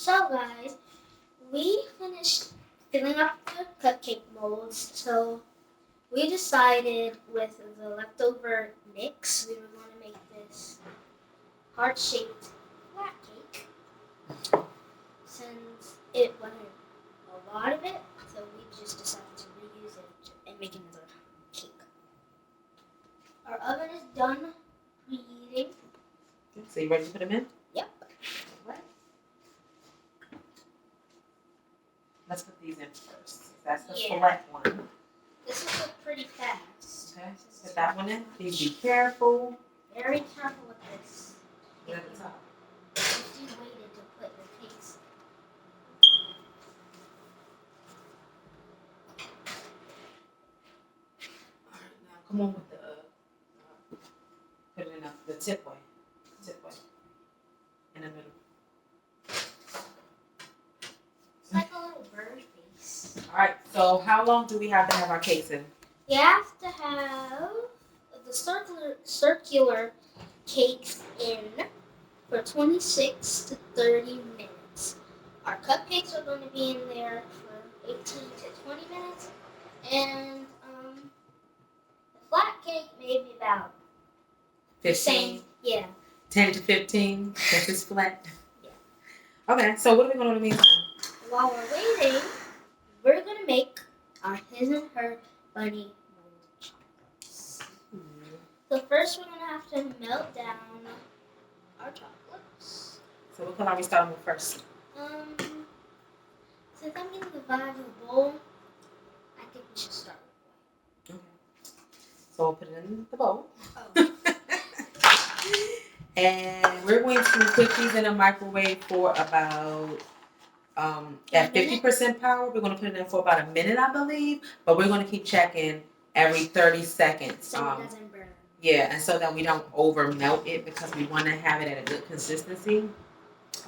So guys, we finished filling up the cupcake molds. So we decided with the leftover mix, we were going to make this heart-shaped flat cake. Since it wasn't a lot of it, so we just decided to reuse it and make another cake. Our oven is done preheating. So you ready to put them in? Yep. All right. Let's put these in first. That's the flat one. This will go pretty fast. Okay. Put that one in. Please be careful. Very careful with this. Put it at the top. If you waited to put your cakes. All right, now come on with the put it in the tip way. Tip way. In the middle. It's like a little bird face. All right. So how long do we have to have our cakes in? You have to have the circular cakes in for 26 to 30 minutes. Our cupcakes are going to be in there for 18 to 20 minutes, and the flat cake maybe about 15. Yeah. 10 to 15. If it's flat. Yeah. Okay. So what are we gonna do in the meantime? While we're waiting, we're gonna make our his and her bunny mold chocolates. So first, we're gonna have to melt down our chocolates. So what color are we starting with first? Since I'm getting the vibe of the bowl, I think we should start with Okay. So we'll put it in the bowl. white. And we're going to put these in a microwave for about at 50% power. We're going to put it in for about a minute, I believe. But we're going to keep checking every 30 seconds. So it doesn't burn. Yeah, and so that we don't over melt it because we want to have it at a good consistency.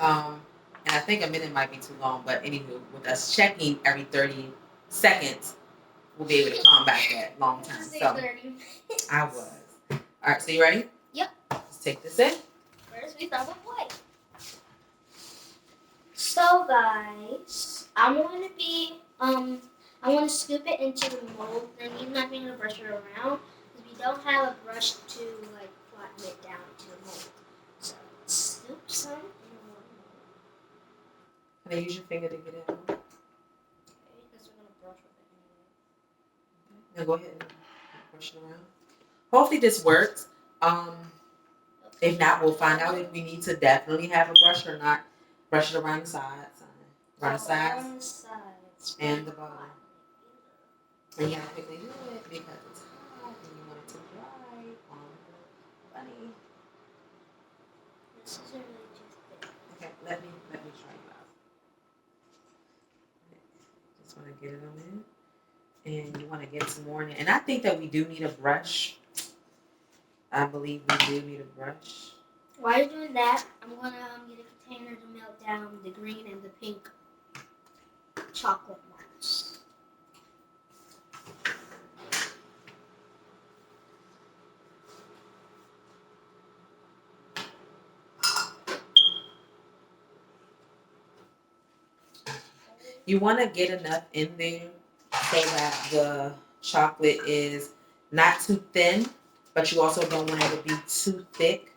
And I think a minute might be too long, but anywho, with us checking every 30 seconds, we'll be able to combat that long time. So I was. All right, so you ready? Yep. Let's take this in. First, we start with white. So guys, I want to scoop it into the mold, and you're not going to brush it around because we don't have a brush to like flatten it down to the mold. So scoop some in one mold. Can I use your finger to get it out? Okay, because we're going to brush with it anyway. Now go ahead and brush it around. Hopefully this works. If not, we'll find out if we need to definitely have a brush or not. Brush it around the sides. Around the sides. And the bottom. And you gotta quickly do it because it's hot and you want it to dry on the bunny. This is really too thick. Okay, let me try you out. Just want to get it on in. And you want to get some more in it. And I think that we do need a brush. I believe we do need a brush. While you're doing that, I'm going to get a container to melt down the green and the pink chocolate marks. You want to get enough in there so that the chocolate is not too thin, but you also don't want it to be too thick.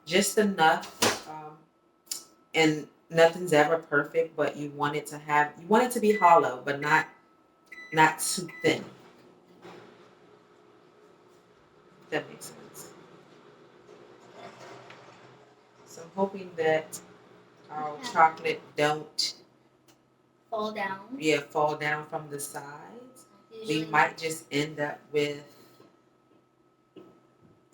Just enough. And nothing's ever perfect, but you want it to be hollow, but not too thin. If that makes sense. So I'm hoping that our chocolate don't fall down. Yeah, fall down from the sides. We might just end up with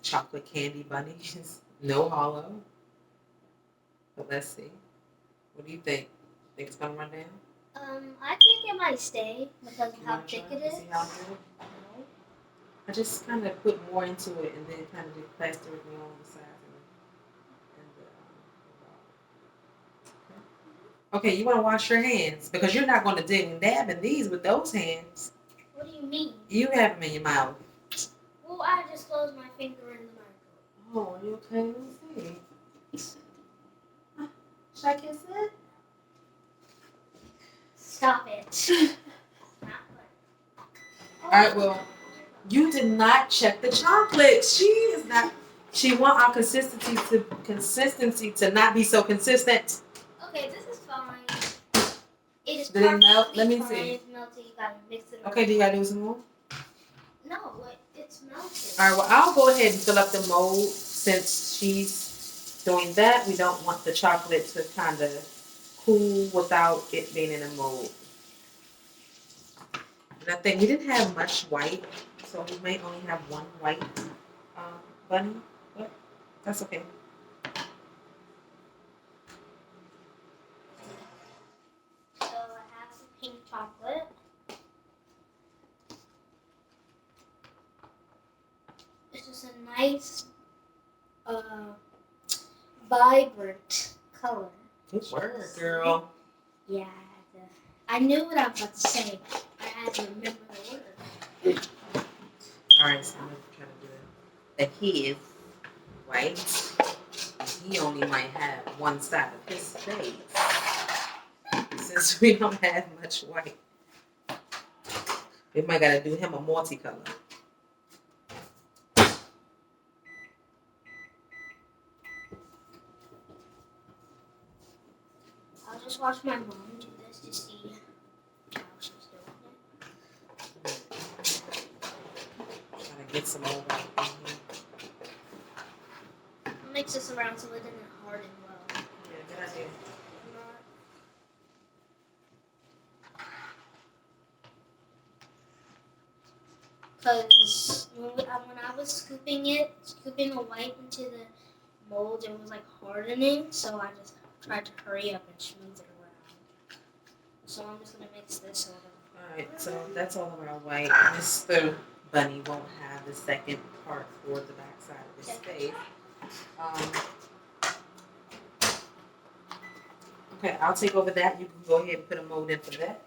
chocolate candy bunnies. No hollow. But let's see. What do you think? Think it's gonna run down? I think it might stay because of how thick it is. See how good? I just kind of put more into it and then kind of just plaster it along the sides. Okay, you want to wash your hands because you're not going to dig and dab in these with those hands. What do you mean? You have them in your mouth. Well, I just closed my finger in the microwave. Oh, are you okay? Let's see. Should I kiss it? Stop it. Not good. All right, well, you did not check the chocolate. She is not. She want our consistency to not be so consistent. Okay, this is fine. It is Did it melt? perfectly Let me fine. see. It's melted. You gotta mix it. Okay, do you gotta do some more? No, it's melted. All right, well, I'll go ahead and fill up the mold since she's doing that. We don't want the chocolate to kind of cool without it being in a mold. And I think we didn't have much white, so we may only have one white bunny, but that's okay. So I have some pink chocolate. It's just a nice, vibrant color. Good work, girl. Yeah, I knew what I was about to say. I had to remember the word. All right, so I'm gonna try to do it. The head white. He only might have one side of his face since we don't have much white. We might gotta do him a multicolor. I'll just watch my mom do this to see how she's doing it. Trying to get some more white in here. I'll mix this around so it doesn't harden well. Yeah, good idea. Because when I was scooping the white into the mold, it was like hardening, so I just tried to hurry up and smooth it around. So I'm just gonna mix this over. Alright, so that's all of our white. Mr. Bunny won't have the second part for the back side of his face. Okay, I'll take over that. You can go ahead and put a mold in for that.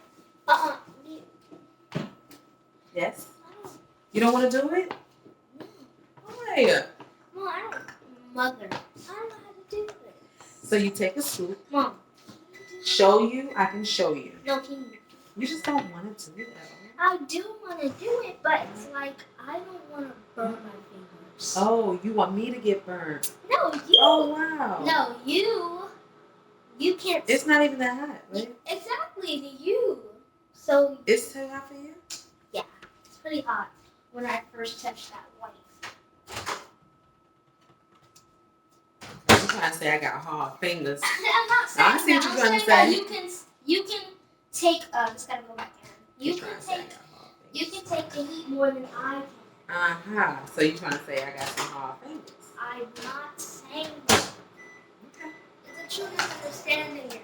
Yes? You don't want to do it? No. Why? Mom, I don't. Mother, I don't know how to do this. So you take a scoop. Mom. Show you? I can show you. No, can you? You just don't want to do it at all. I do want to do it, but it's like I don't want to burn my fingers. Oh, you want me to get burned? No, you. Oh, wow. No, you. You can't. It's not even that hot, right? Exactly, to you. So. It's too hot for you? Yeah, it's pretty hot when I first touched that white. I'm trying to say I got hard fingers. I'm not saying I see what that. you're trying to That say. you can take. Just gotta go back in. You can take the heat more than I can. So you're trying to say I got some hard fingers? I'm not saying that. Okay. It's a true misunderstanding you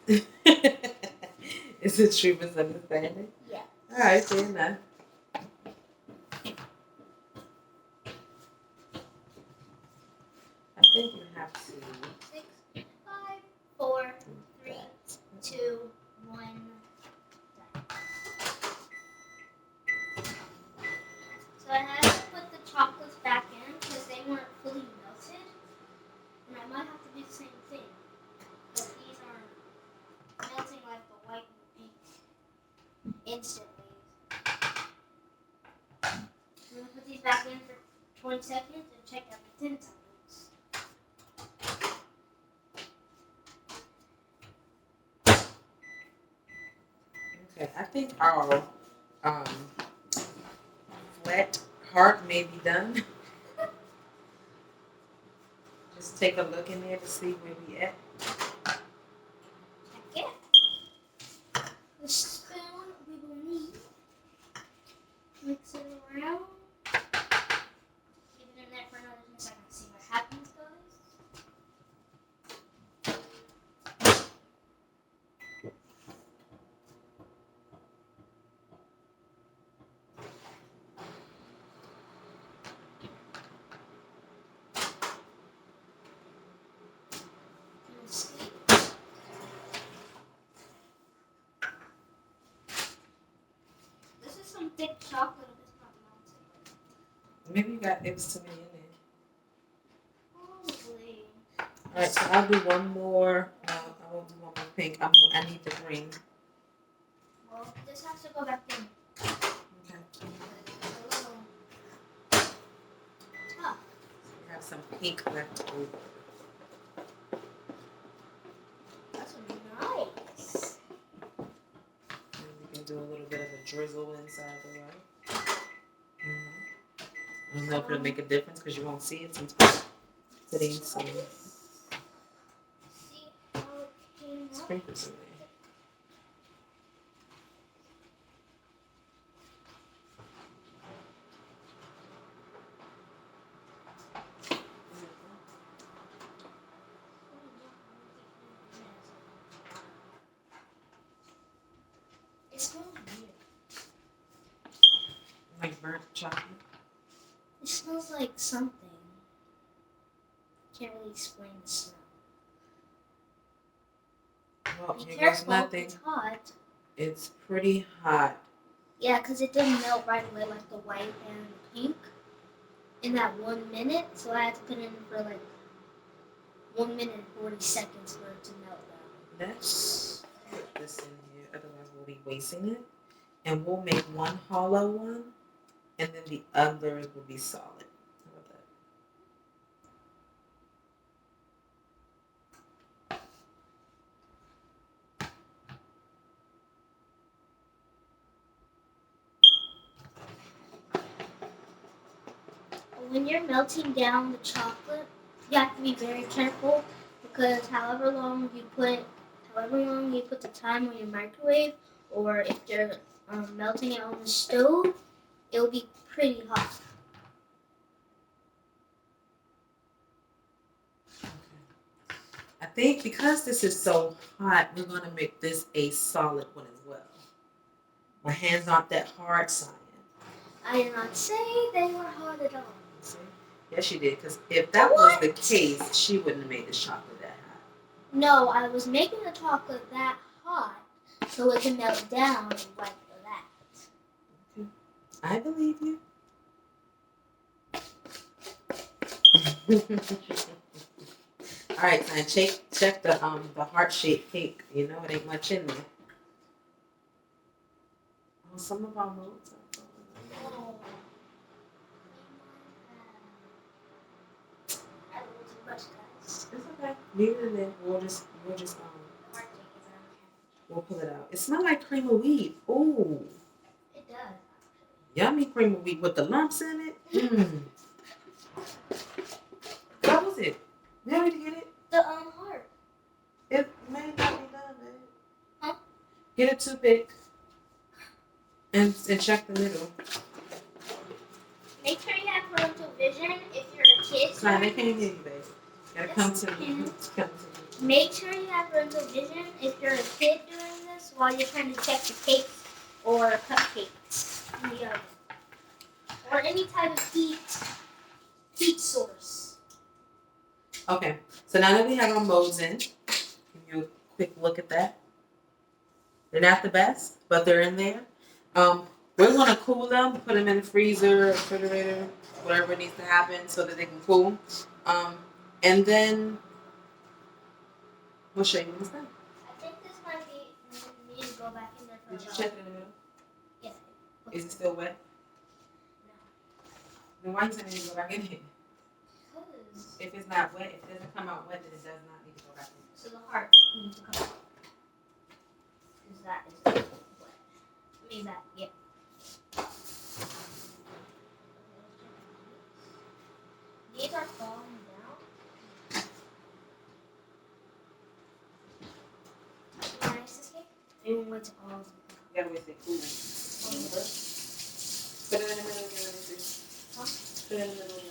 have. It's a true misunderstanding? Yeah. All right, fair enough. I think you have to. 6, 5, 4, 3, 2, 1. Done. So I had to put the chocolates back in because they weren't fully melted. And I might have to do the same thing. But these aren't melting like the white and pink instantly. I'm going to put these back in for 20 seconds and check every 10 seconds. Okay, I think our flat heart may be done. Just take a look in there to see where we at. Check it. The spoon we will need. Mix it around. Keep it in there for another 10 seconds. See what happens, guys. This is some thick chocolate and it's not melting. Maybe you got it was too many in there. Probably. All right, so I'll do one more. I won't do one more pink. I need the green. Well, this has to go back in. Okay. It's a little tough. We have some pink left over. That's nice. And we can do a little bit of a drizzle inside the white. I don't know if it'll make a difference because you won't see it since we're putting some See how it came out? sprinkles in there. It smells weird. Like burnt chocolate. It smells like something. Can't really explain the smell. Well, Be here goes careful, nothing. it's hot. It's pretty hot. Yeah, because it didn't melt right away like the white and the pink in that 1 minute. So I had to put it in for like 1 minute and 40 seconds for it to melt down. Let's put this in here, otherwise we'll be wasting it. And we'll make one hollow one, and then the others will be solid. How about that? When you're melting down the chocolate, you have to be very careful because however long you put the time on your microwave, or if you're melting it on the stove, it'll be pretty hot. I think because this is so hot, we're gonna make this a solid one as well. My hands aren't that hard, Cyan. I did not say they were hot at all. See? Yes, you did. Because if that was the case, she wouldn't have made this chocolate that hot. No, I was making the chocolate that hot so it can melt down like that. I believe you. All right, Cyan, check the heart-shaped cake. You know it ain't much in there. Oh, some of our molds are falling. Oh. I will too much, guys. It's okay. Leave it in there. We'll just we'll pull it out. It smells like cream of wheat. Ooh. It does. Yummy cream of wheat with the lumps in it. Mmm. What was it? You want me to get it? The heart. It may not be done, man. Huh? Get a toothpick and check the middle. Make sure you have parental vision if you're a kid. Sorry, they can't hear you, babe. Gotta come to me. Make sure you have parental vision if you're a kid doing this while you're trying to check the cakes or cupcakes in the oven. Or any type of heat source. Okay, so now that we have our molds in, give you a quick look at that. They're not the best, but they're in there. We're gonna cool them, put them in the freezer, refrigerator, whatever needs to happen so that they can cool. And then we'll show you when it's done. I think this might need to go back in there for Did you check it in the middle? Yeah. Is it still wet? No. Then why you saying it need to go back in here? Because If it's not wet, if it doesn't come out wet, then it does not need to go back in. so the heart needs to come out. Is that wet? I mean that, yeah. These are falling down. Can I use this cake? Maybe we'll wait till all of them. You gotta wait till it cools. Put it in the middle of the Huh? Put it in the middle of the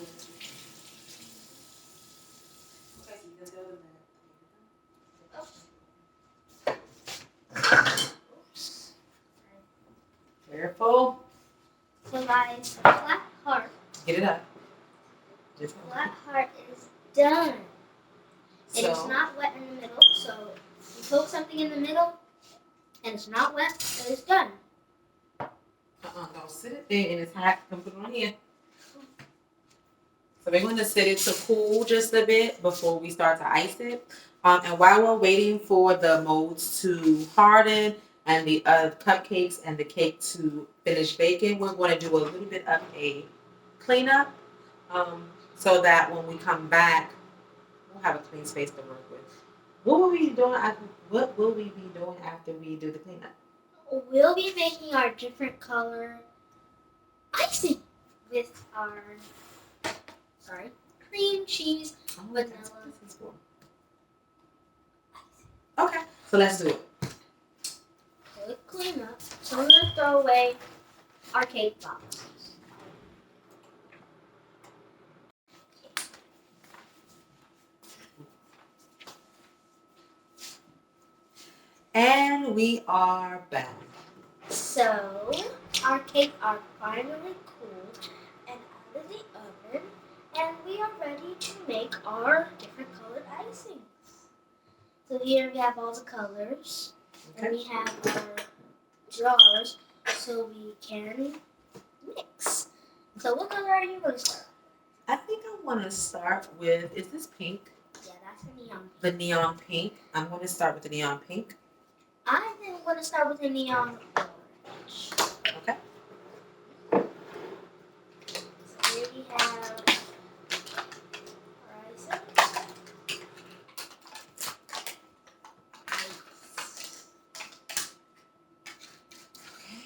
Okay, so you can build Oops. that. Careful. So guys, flat heart. Get it up. Flat heart is done. It is So, not wet in the middle, so you poke something in the middle and it's not wet, it is done. don't sit it there and it's hot. Come put it on here. So we're going to set it to cool just a bit before we start to ice it. And while we're waiting for the molds to harden, and the cupcakes and the cake to finish baking, we're going to do a little bit of a cleanup, so that when we come back, we'll have a clean space to work with. What will we be doing? What will we be doing after we do the cleanup? We'll be making our different color icing with our cream cheese vanilla. That's what this is for. Okay, so let's do it. Quick cleanup. So we're gonna throw away our cake boxes. And we are back. So our cakes are finally cooled and out of the oven, and we are ready to make our different colored icings. So here we have all the colors, and we have our jars so we can mix. So what color are you going to start? I think I want to start with, is this pink? Yeah, that's the neon. The neon pink. I'm going to start with the neon pink. I think I'm going to start with the neon orange. Okay. So here we have our icing.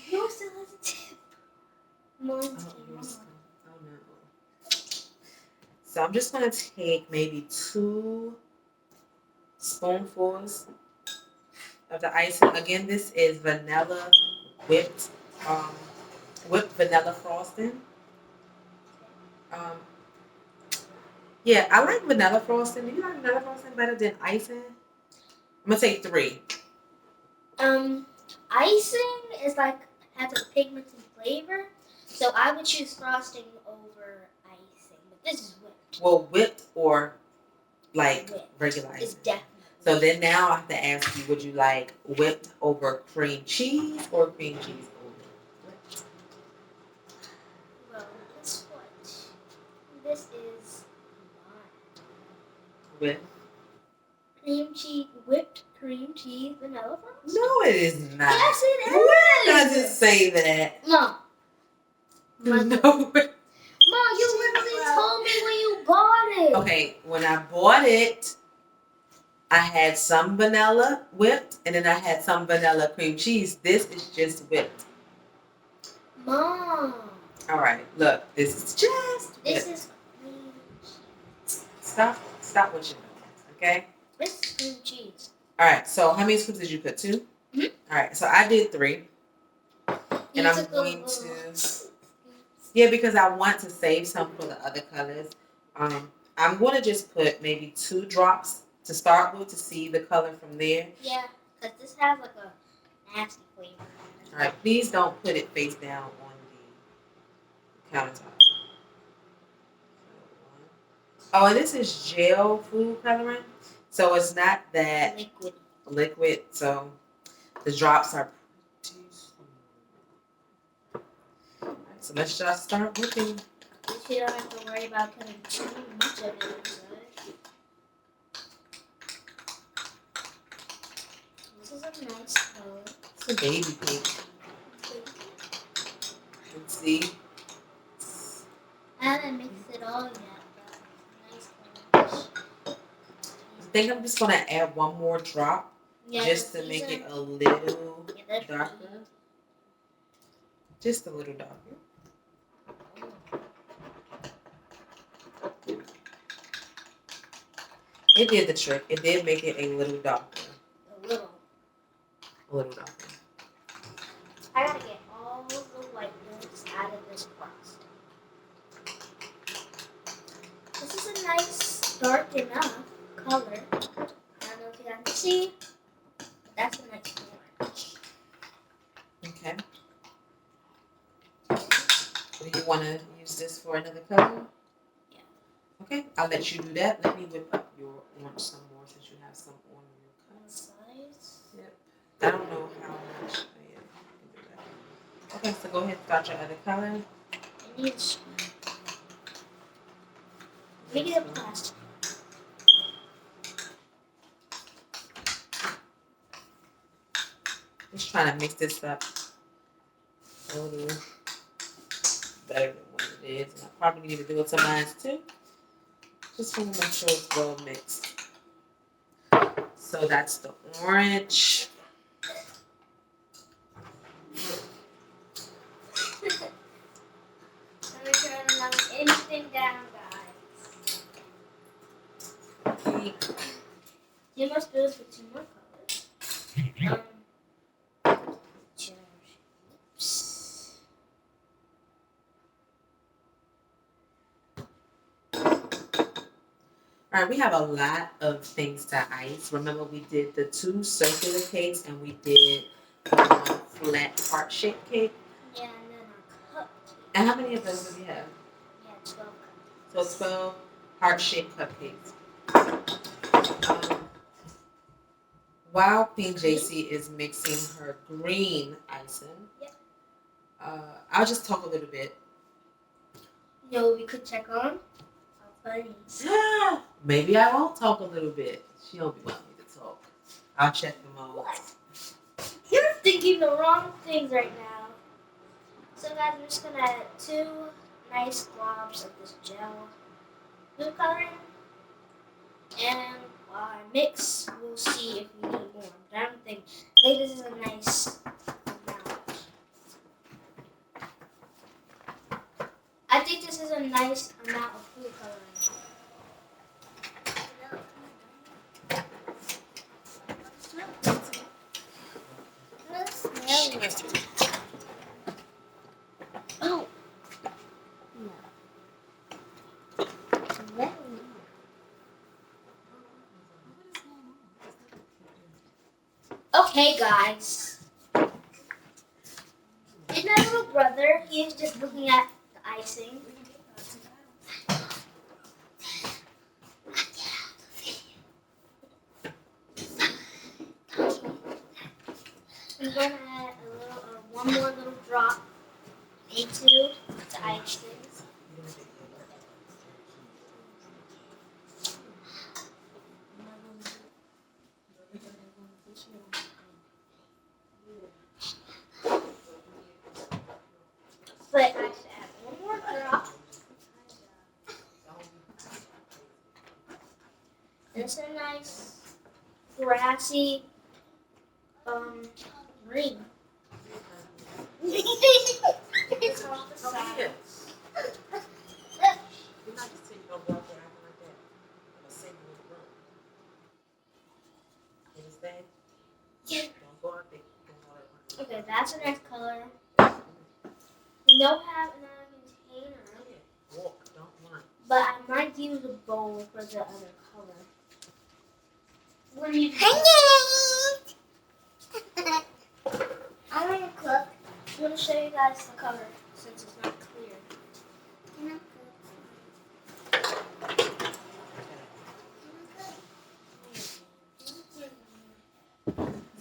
Yours still has a tip. Mine's Oh no. So I'm just going to take maybe 2 spoonfuls of the icing. Again, this is vanilla whipped vanilla frosting. Yeah, I like vanilla frosting. Do you like vanilla frosting better than icing? I'm gonna take 3. Icing is like has a pigmented flavor, so I would choose frosting over icing. But this is whipped. Well, whipped or like Whipped. regular icing. It's definitely. So then now I have to ask you, would you like whipped over cream cheese or cream cheese over whipped? Well, guess what? This is mine. With? Whipped cream cheese vanilla frosting. No, it is not. Yes, it is. Where does it say that? Mom. No. Mom, you literally told me when you bought it. Okay, when I bought it, I had some vanilla whipped, and then I had some vanilla cream cheese. This is just whipped. Mom. All right, look, this is just This whipped. is cream cheese. Stop what you're doing, okay? This is cream cheese. All right, so how many scoops did you put? 2? Mm-hmm. All right, so I did 3. And I'm going to... Yeah, because I want to save some for the other colors. I'm going to just put maybe 2 drops to start with to see the color from there. Yeah, because this has like a nasty flavor. All right, please don't put it face down on the countertop. Oh, and this is gel food coloring, so it's not that liquid. So the drops are pretty small. All right, so let's just start whipping. You don't have to worry about putting too much of it inside. This is a nice color. It's a baby pink. Let's see. I haven't mixed it all yet, but nice colors. I think I'm just gonna add 1 more drop, just to make it a little darker. Just a little darker. It did the trick. It did make it a little darker. A little darker. I gotta get all the whiteness out of this crust. This is a nice dark enough color. I don't know if you guys can see, but that's a nice orange. Okay. Do you want to use this for another color? Yeah. Okay, I'll let you do that. Let me whip up your orange some more since you have some on your cup. Size. Yep. I don't know how much. Yeah, you can do that. Okay, so go ahead and start your other color. I need a spoon. Make it a plastic. Just trying to mix this up a little better than what it is. And I probably need to do it to mine too. Just want to make sure it's well mixed. So that's the orange. Let me turn anything down, guys. You must do this with 2 more colors. All right, we have a lot of things to ice. Remember, we did the 2 circular cakes and we did one flat heart-shaped cake. Yeah, and then our cupcake. And how many of those do we have? Yeah, 12 cupcakes. So 12 heart-shaped cupcakes. While Queen JC is mixing her green icing, yep. I'll just talk a little bit. You know, we could check on our bunnies. Maybe I won't talk a little bit. She don't be wanting me to talk. I'll check them all. What? You're thinking the wrong things right now. So guys, I'm just gonna add 2 nice globs of this gel food coloring. And while I mix, we'll see if we need more. But I think this is a nice amount. I think this is a nice amount of food coloring. Oh. Okay, guys. And my little brother, he's just looking at the icing. I'm going to add one more little drop into the icing. But I should add one more drop. It's a nice grassy green. It's off the side. You're not just saying you don't go out there acting like that. I'm gonna send you in the room. Understand? Yeah. Don't go out there. Okay, that's a nice color. No have in a container. Walk, don't run. But I might use a bowl for the other color. What are you doing? I want to cook. I'm going to show you guys the color since it's not clear.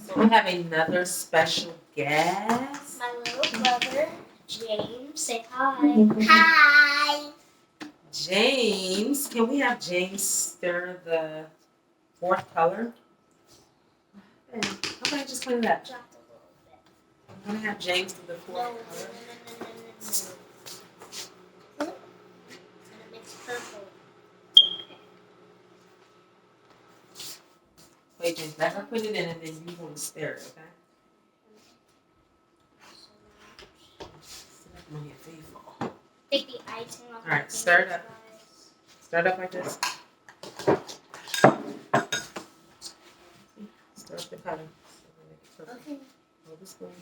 So we have another special guest. My little brother, James. Say hi. Hi. James, can we have James stir the 4th color? Okay, just clean it up. Dropped a little bit. I'm gonna have James do the 4th color. No. And it makes purple. Wait, James, let her put it in and then you want to stir it, okay? Sit up on your feet. Take the icing off. All right, stir it up. Stir it up like this. Stir up the color. Okay. Hold the spoon.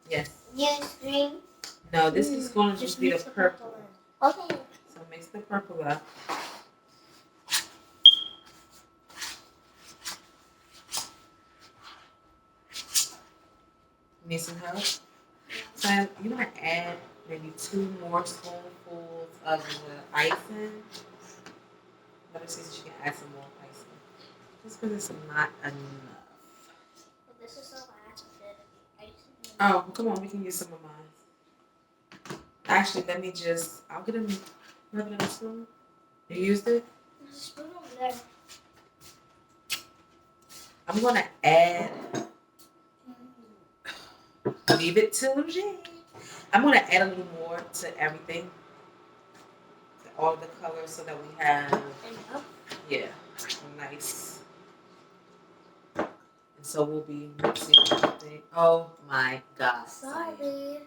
Yes. Use green. No, this is going to just be the purple. Okay. So mix the purple up. Need some help? So you want to add maybe 2 more spoonfuls of the icing. Let me see if you can add some more icing. Just because it's not enough. Well, this is the last bit of the icing. Oh, come on, we can use some of mine. Actually, I'll get another spoon. You used it? There's a spoon over there. I'm gonna add, leave it to G. I'm gonna add a little more to everything, to all the colors, so that we have, nice. And so we'll be mixing everything. Oh my God. Sorry.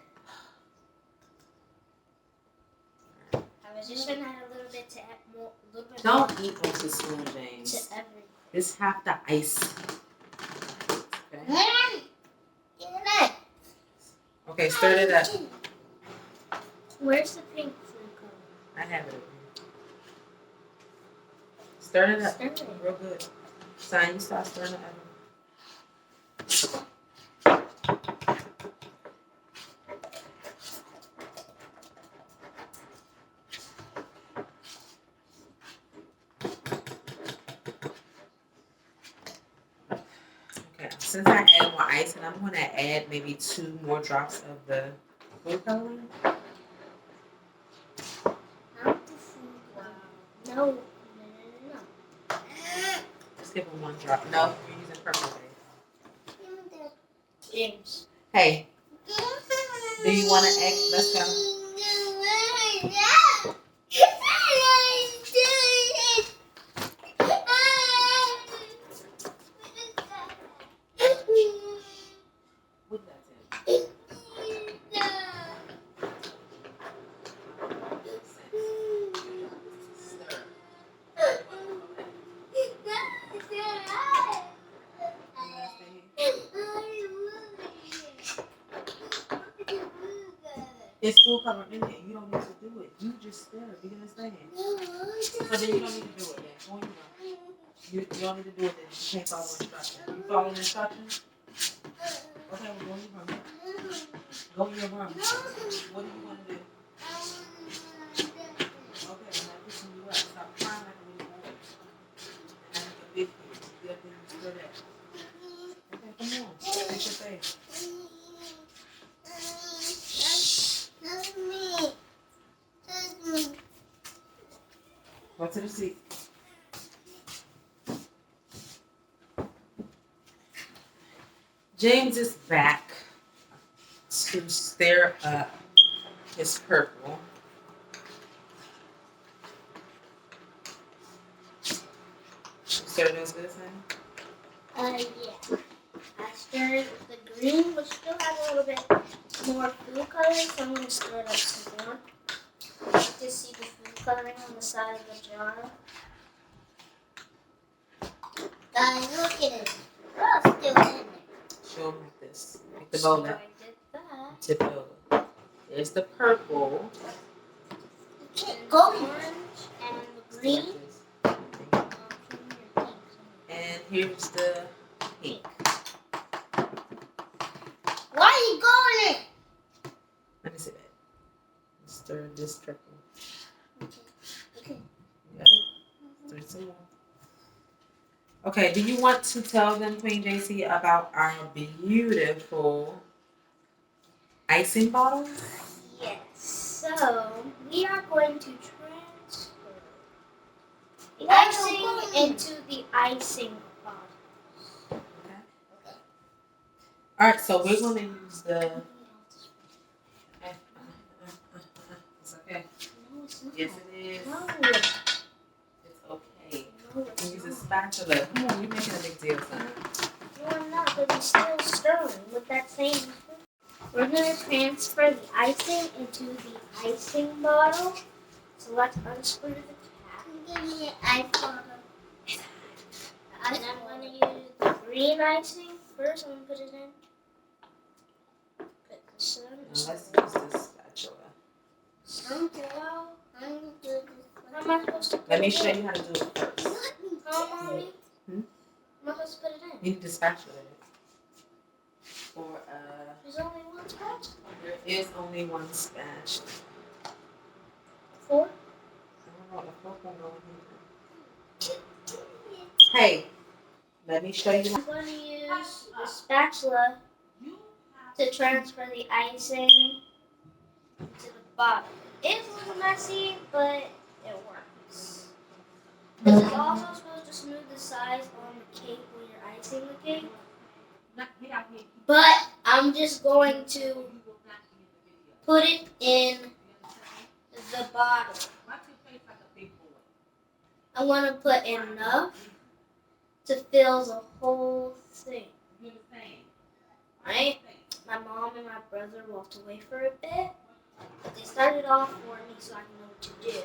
I was just gonna add a little bit to add more. A little bit Don't more eat off the spoon, James. to everything. It's half the ice. Okay. Okay, stir it up. Where's the pink food color? I have it. Stir it up. Stir it. Real good. Sign, you start stirring it up. Okay, since I added more ice, and I'm going to add maybe 2 more drops of the food coloring. Not the food color. No. Just give them 1 drop. No, you're using purple, babe. James. Hey, do you want an egg? Let's go. What that is? It's food coloring in there. You don't need to do it. You just stir. Do you understand? So then you don't need to do it then. Go in your room. You don't need to do it then. You can't follow instructions. You follow the instructions? Okay, well, go in your room. Go in your room. What do you want to do? Okay, I'm not pushing you up. Stop crying like a little boy. And I make a big thing. You up there and stir that. Okay, come on. Fix your face. Go to the seat. James is back to stir up his purple. Stir those good, son? Yeah. I stirred the green, which still has a little bit more food coloring, so I'm going to stir it up some more. You can see the food coloring on the side of the jar. Guys, look at it. Oh, it's still in there. Show him like this. Make the bowl So up. I did that. Tip it over. There's the purple. Go orange and the green. And here's the pink. Why are you going in? Let me see that. Stir this purple. Okay. You got it? Stir some more. Okay, do you want to tell them, Queen JC, about our beautiful icing bottles? Yes. So we are going to transfer the icing into the icing bottles. Okay. All right, so we're going to use the. It's okay. No, it's not. Yes, it is. No. It's okay. No, it's Use a not. spatula. Come on, you're making a big deal, son. No, I'm not, but we're still stirring with that same spoon. We're going to transfer the icing into the icing bottle. So let's unscrew the cap. Give me an ice bottle. And I'm going to use the green icing first. I'm going to put it in. Put this in. Now let's use this spatula. How am I supposed to put Let me it show in? you how to do it first. How, Mommy? Hmm? How am I supposed to put it in? You need to spatula it. For There's only one spatula. there is only one spatula. 4? I don't know, the fork won't go in here. Hey, let me show you. I'm going to use the spatula to transfer the icing to the bottom. It's a little messy, but it works. Because it's also supposed to smooth the sides on the cake when you're icing the cake. But I'm just going to put it in the bottom. I want to put enough to fill the whole thing. Right? My mom and my brother walked away for a bit, but they started off for me so I can know what to do.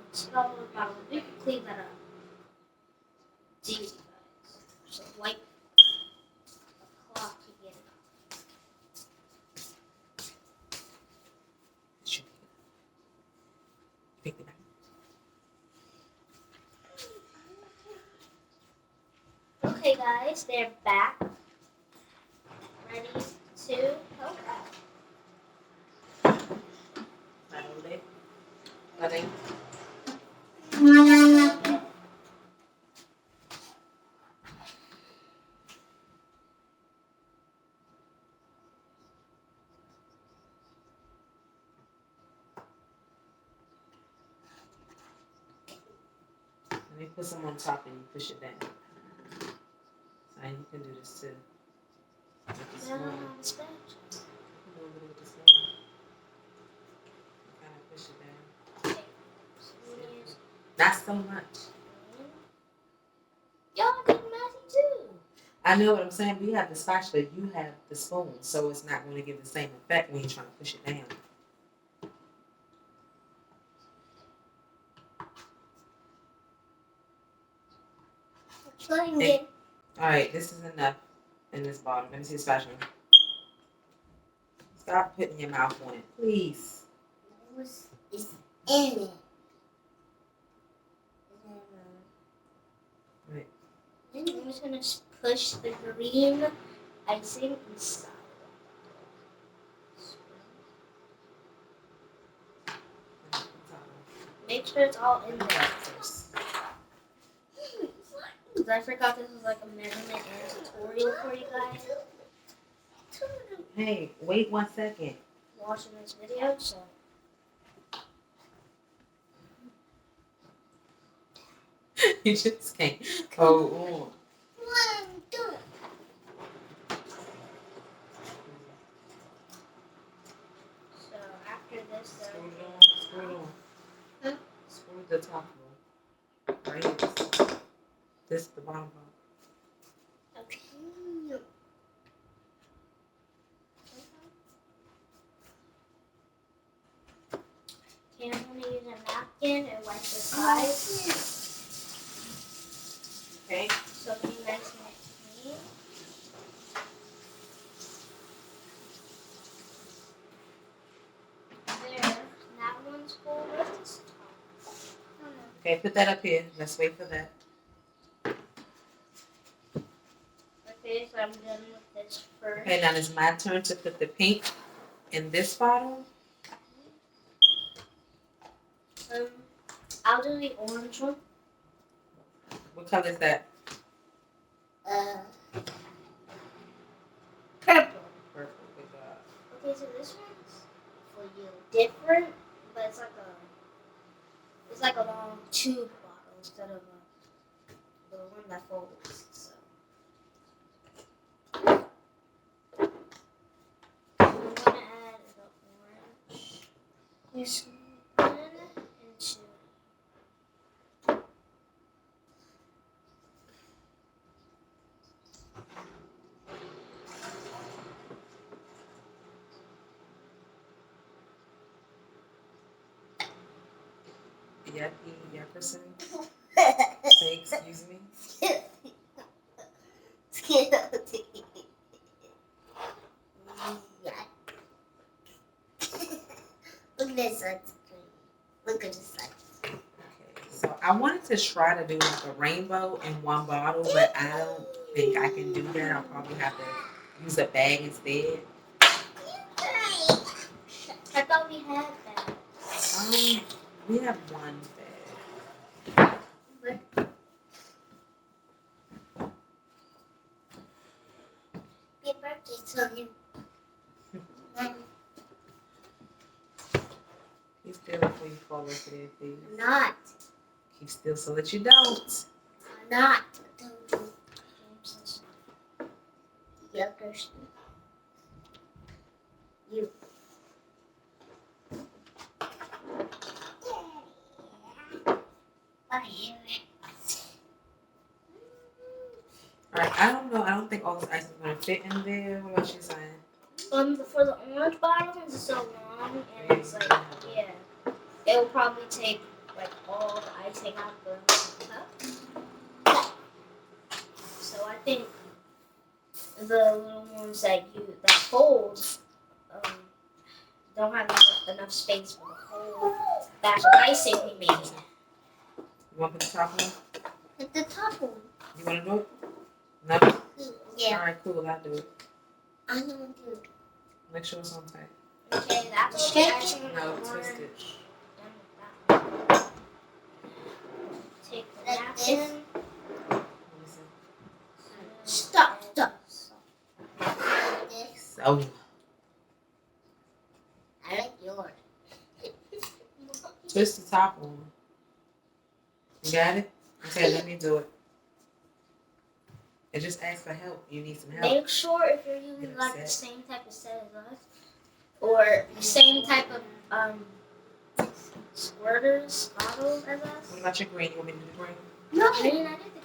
It's all about we can clean that up. It's easy, guys. So wipe a cloth to get it up. Okay, guys, they're back. Ready to help out. Let me put some on top and you push it down. And you can do this too. With the spoon. You can do a little with the spoon. Kind of push it down. Not so much. Y'all did messy too. I know what I'm saying. We have the spatula, you have the spoon, so it's not going to give the same effect when you're trying to push it down. All right, this is enough in this bottle. Let me see the spatula. Stop putting your mouth on it, please. What's in it? Right. I'm just gonna push the green icing inside. Make sure it's all in there first. Because I forgot this was like a measurement and tutorial for you guys. Hey, wait 1 second. Watching this video, so. You just can't go on. 1, 2. So after this, Screw it on. Screw it on. Huh? Screw the top on. Right here. This is the bottom part. Okay. Okay, I'm going to use a napkin and wipe the sides. Okay. So it'll be nice and clean. There. That one's full. Where's this top? Okay, put that up here. Let's wait for that. Okay, so I'm done with this first. Okay, now it's my turn to put the pink in this bottle. I'll do the orange one. What color is that? Purple. Purple. Good job. Okay, so this one's for you. Different, but it's like a long tube bottle instead of the one that folds. So I'm gonna add the orange. This one into. Jefferson. Say excuse me. Look at this side. Look at this side. Okay, so I wanted to try to do like a rainbow in one bottle, but I don't think I can do that. I'll probably have to use a bag instead. I thought we had that. We have one bag. cupcakes on you. Keep still before you fall over there, please. I'm not. Keep still so that you don't. I'm not. Yuckers. You. Alright, I don't know. I don't think all this ice is gonna fit in there. What about you saying? For the orange bottle, it's so long and it's like, yeah, it will probably take like all the icing out the cup. So I think the little ones that fold don't have enough space for the whole batch of icing we made. You want to put the top one? Put the top one. You want to do it? No? Yeah. Alright, cool. I'll do it. I'm gonna do it. Make sure it's on tight. Okay, that's okay. No, twist it. Take the napkin. Let me see. Stop. So. I like yours. Twist the top one. You got it? Okay, let me do it. And just ask for help. You need some help. Make sure if you're using like the same type of set as us, or the same type of squirters, bottles as us. What about your green? You want me to do the green? No, green. I did the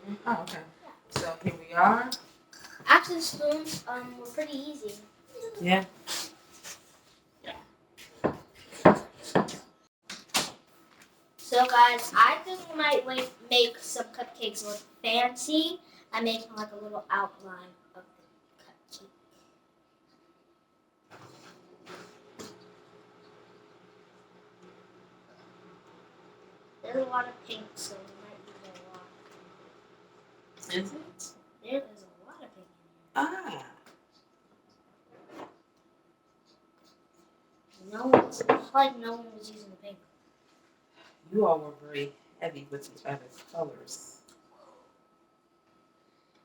green. Oh, okay. Yeah. So here we are. Actually, the spoons were pretty easy. Yeah. So guys, I think we might make some cupcakes look fancy. I'm making like a little outline of the cupcake. There's a lot of pink, so we might use a lot. Is it? There is a lot of pink. Ah. No one was using the pink. You all were very heavy with each other's colors.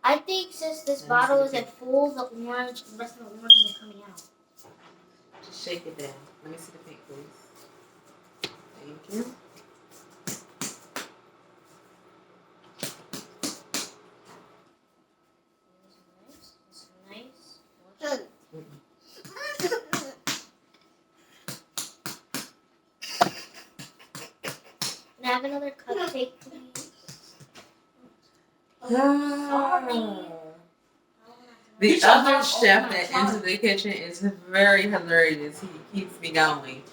I think since this bottle isn't full, the rest of the orange isn't coming out. Just shake it down. Let me see the pink, please. Thank you. This is nice. Can I have another cupcake, please? Sorry. The other chef that entered the kitchen is very hilarious. He keeps me going.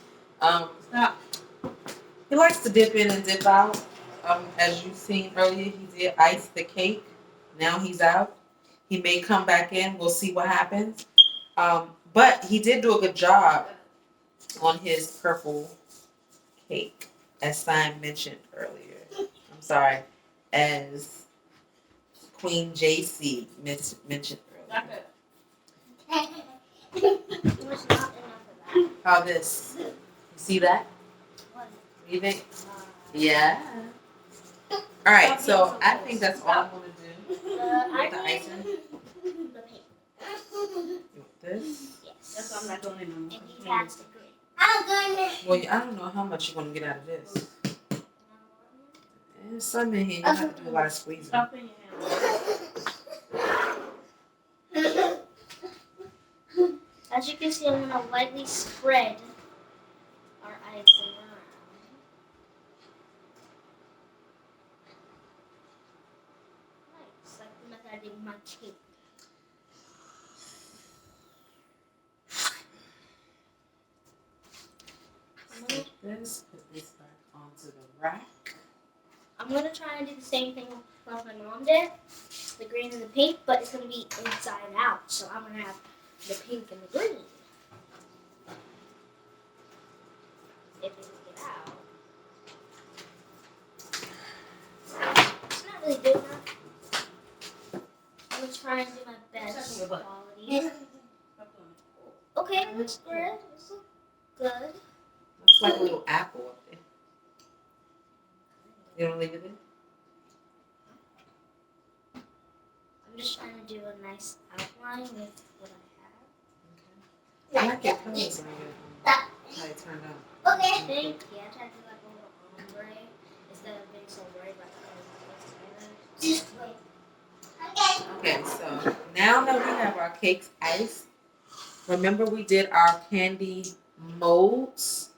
He likes to dip in and dip out. As you've seen earlier, he did ice the cake. Now he's out. He may come back in. We'll see what happens. But he did do a good job on his purple cake, as Simon mentioned earlier. I'm sorry, as Queen JC mentioned earlier. There's not enough of that. How this? You see that? What? What do you think? Yeah. All right, so I think that's all I'm gonna do. I With the icing. the pink. You want this? Yes. That's why I'm not doing it no more. And he has the green. I'm going to. Well, I don't know how much you're gonna get out of this. There's some in here. You have to do a lot of squeezing. Stop in your hand. As you can see, I'm going to lightly spread our icing around. Nice, like the method I did with my cake. Take this, put this back onto the rack. I'm going to try and do the same thing like my mom did, the green and the pink, but it's going to be inside out. So I'm going to have the pink and the green. If it can get out. It's not really good enough. I'm going to try and do my best quality. Okay, it looks good. This looks good. Looks like a little apple up there. You don't leave it in? I'm just trying to do a nice outline with what I I like your colors on your how it turned out. have. Okay. I think, yeah, I tried to do like a little ombre instead of being so worried about the Okay, so now that we have our cakes iced, remember we did our candy molds.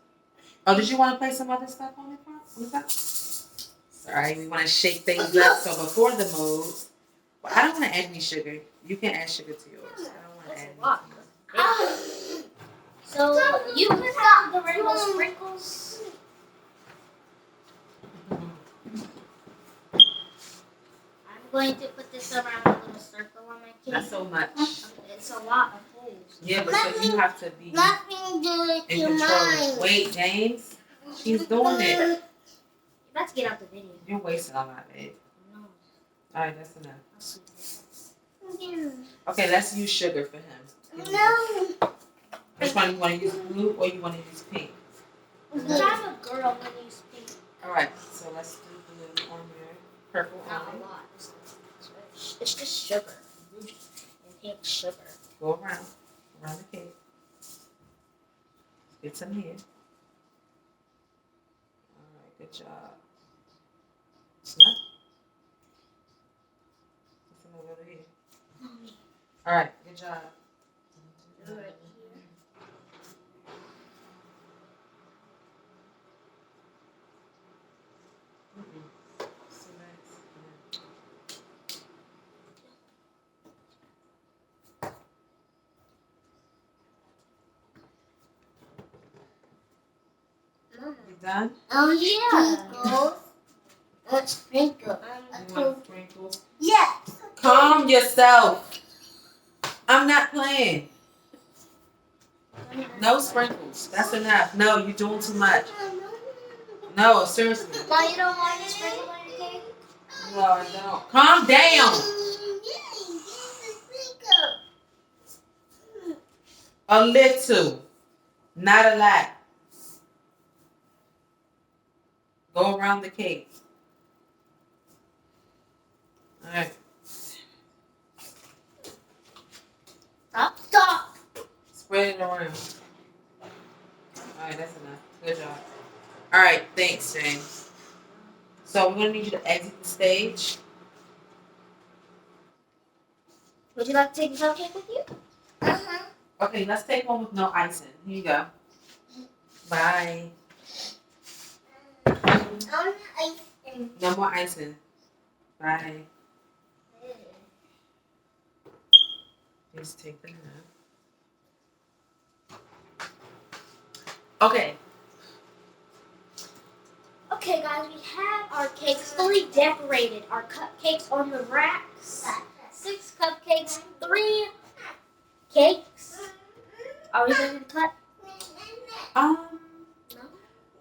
Oh, did you want to play some other stuff on the top? Sorry, we want to shake things up. So before the molds, well, I don't want to add any sugar. You can add sugar to yours. I don't want to add anything. So you could have the rainbow sprinkles. I'm going to put this around a little circle on my cake. Not so much. It's a lot of holes. Yeah, but so you have to be Nothing do it in to control. mine. Wait, James. She's doing it. You're about to get out the video. You're wasting a lot, babe. No, All right, that's enough. I'll sweeten No. Okay, let's use sugar for him. Which one you want to use, blue or you want to use pink? it. I'm a girl when you speak. All right, so let's do blue on your purple Not on a lot. It's just sugar. And pink sugar. Go around the cake. Get some here. All right, good job. Snap. Get some over here. All right, good job. Do it here. So nice. You done? Oh Yeah. sprinkles. What sprinkle? You want sprinkles? Yes. Calm yourself. I'm not playing. No sprinkles. That's enough. No, you're doing too much. No, seriously. No, you don't want to sprinkle on your cake? No, I don't. Calm down. A little. Not a lot. Go around the cake. All right. Stop. Spread it around. All right, that's enough. Good job. All right, thanks, James. So we're gonna need you to exit the stage. Would you like to take the cupcake with you? Okay, let's take one with no icing. Here you go. Bye. No more icing. Bye. Just take them out. Okay. Okay, guys, we have our cakes fully decorated. Our cupcakes on the racks. 6 cupcakes, 3 cakes. Are we ready to cut? No.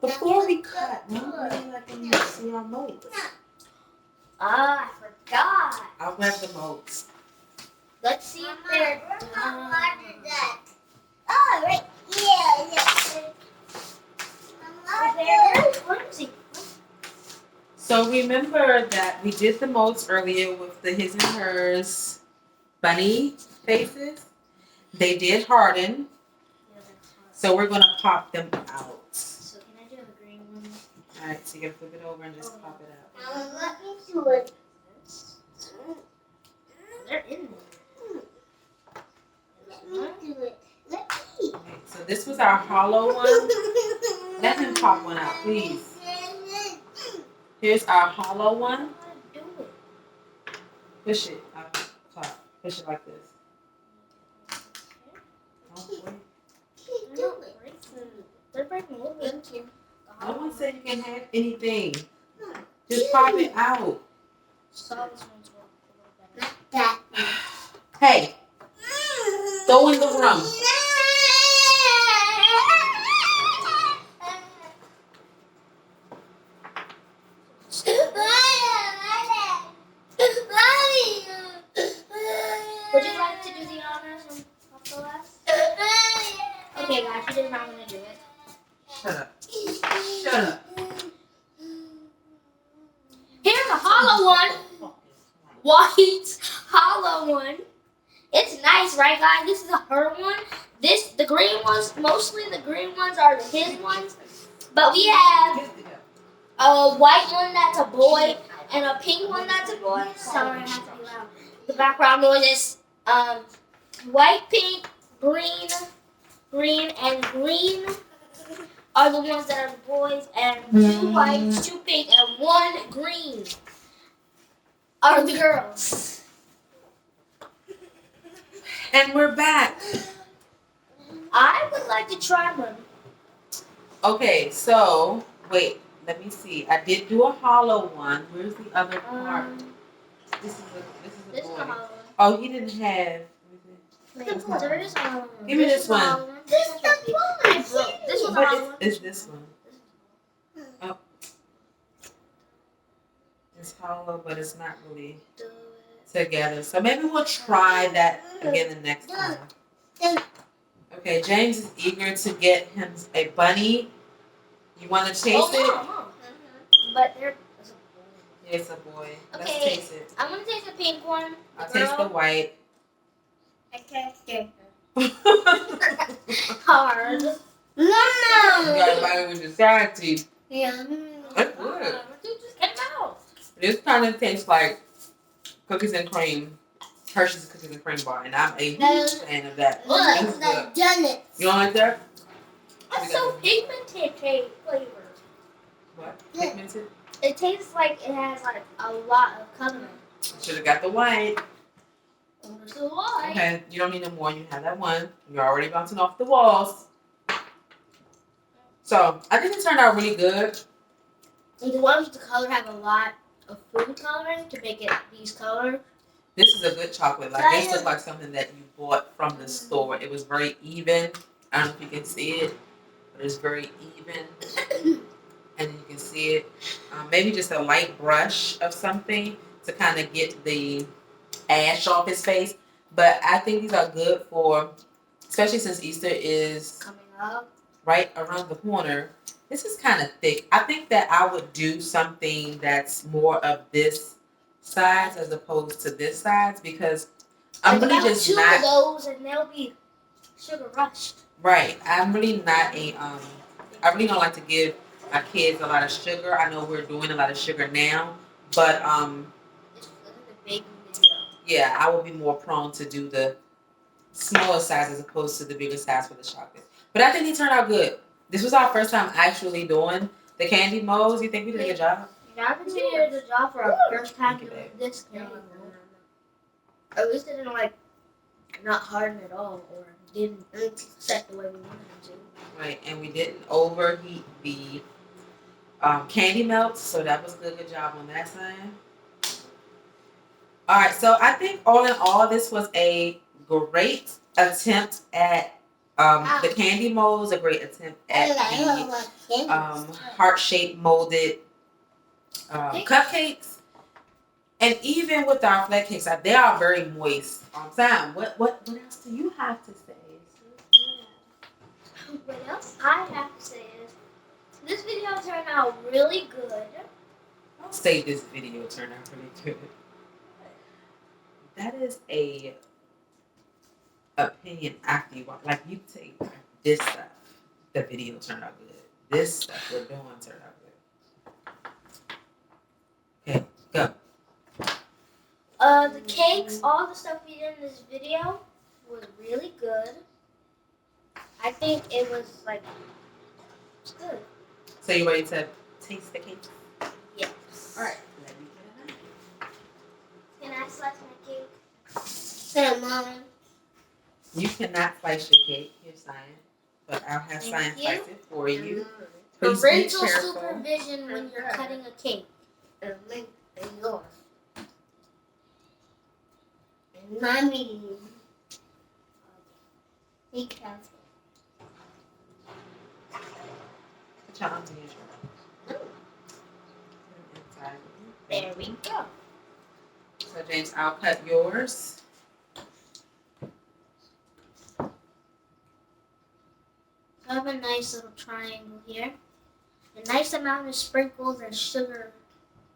Before we cut, we really like when you see our molds. Ah, I forgot. I'll grab the molds. Let's see if they're done. Oh, right. Yeah. They're very flimsy. So remember that we did the molds earlier with the his and hers bunny faces. They did harden, so we're gonna pop them out. So can I do a green one? All right, so you're gonna flip it over and just pop it out. Let me do it. They're in there. Let me do it. Let me. Okay, so this was our hollow one. Let him pop one out, please. Here's our hollow one. How do I do it? Push it up top. Push it like this. Don't wait. They're not breaking. They're breaking a little bit. No one said you can have anything. Just pop it out. Saw this one's a little better. Not that. Hey, go in the room. Would you like to do the honors and off the last? Okay, guys, she does not want to do it. Shut up. Shut up. Here's a hollow one. white hollow one. It's nice, right, guys? This is a her one. The green ones, mostly the green ones are his ones. But we have a white one that's a boy and a pink one that's a boy. Sorry, I have to be loud. The background noise is white, pink, green, and green are the ones that are the boys, and 2 whites, 2 pink, and 1 green are the girls. And we're back. I would like to try one. Okay, so wait, let me see. I did do a hollow one. Where's the other part? This is This a is boy. a hollow one. Oh, he didn't have. There is a hollow one. Give me this is a one. hollow This is the I broke. This one's a hollow one. What is this one? Oh. It's hollow, but it's not really together. So maybe we'll try that again the next time. Okay, James is eager to get him a bunny. You want to taste it? No. But there. It's a boy. Let's Okay. taste it. I'm gonna taste the pink one. I'll taste the white. I can't get You hard. gotta bite it with your side teeth. Yeah. That's good. It just came out. This kind of tastes like cookies and cream, Hershey's cookies and cream bar, and I'm a huge fan of that. Look, I've done it. You don't like that? It's so pigmented flavor. What? Pigmented? It tastes like it has like a lot of coloring. Should have got the white. There's a lot. Okay, you don't need no more. You have that one. You're already bouncing off the walls. So I think it turned out really good. And the ones with the color have a lot of food coloring to make it these colors. This is a good chocolate. Like this looks like something that you bought from the store. It was very even. I don't know if you can see it, but it's very even. And you can see it. Maybe just a light brush of something to kind of get the ash off his face. But I think these are good for, especially since Easter is Coming up. right around the corner. This is kind of thick. I think that I would do something that's more of this size as opposed to this size because I'm Like really about just 2 not of those and they'll be sugar rushed. right. I'm really not a I really don't like to give my kids a lot of sugar. I know we're doing a lot of sugar now, but This is the big video. yeah, I would be more prone to do the smaller size as opposed to the bigger size for the chocolate. But I think he turned out good. This was our first time actually doing the candy molds. You think we did a good job? I consider the job for our first time Thank you, doing babe. this game. At least it didn't like not harden at all or didn't set the way we wanted it to. Right, and we didn't overheat the candy melts, so that was good. Good job on that side. All right, so I think all in all, this was a great attempt at the candy molds, a great attempt at the heart-shaped molded cupcakes, and even with our flat cakes, they are very moist. Sam, what else do you have to say? What else I have to say is this video turned out really good. Don't say this video turned out really good. That is a opinion after you watch. Like you take this stuff, the video turned out good. This stuff we're doing turned out good. Okay, go. The cakes, all the stuff we did in this video was really good. I think it was like it's good. So you ready to taste the cake? Yes. All right. Let me get it out. Can I slice my cake? Mom. You cannot slice your cake. Here's Cyan. But I'll have Thank Cyan you. slice it for you. Please be Parental careful. supervision when you're cutting a cake. And yours. And mommy. Be careful. Put your arms in your shirt. Inside. There we go. So James, I'll cut yours. So I have a nice little triangle here. A nice amount of sprinkles and sugar